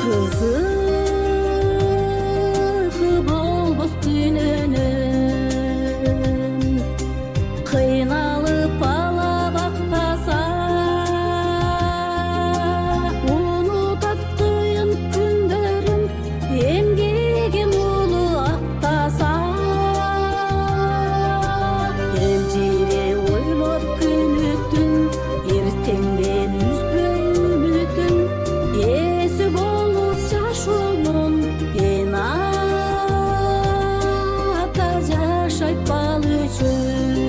Kızı bolbos gününün kıynalıp ala baktasa unutattıйын күндөрүм эмгегим улуу актаса элжире ойлоп күнүтүн эртеңден үзбөй үмүтүн эси болуп жашоонун эн ата жашайт бал үчүн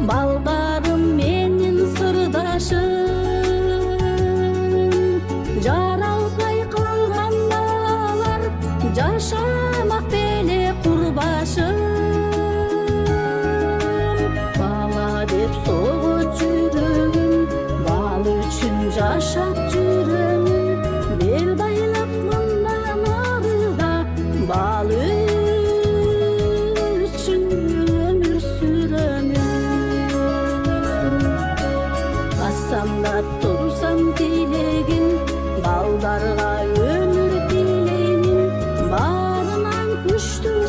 Балдарым менин сырдашым жаралбай калган балалар жашамак беле курбашым бала деп согот жүрөгүм бал үчүн жашап жүрөм бел байлап мындан арыда бал үчүн өмүр сүрөм Бассам да турсам тилегим балдарга өмүр тилеймин баарынан күчтүү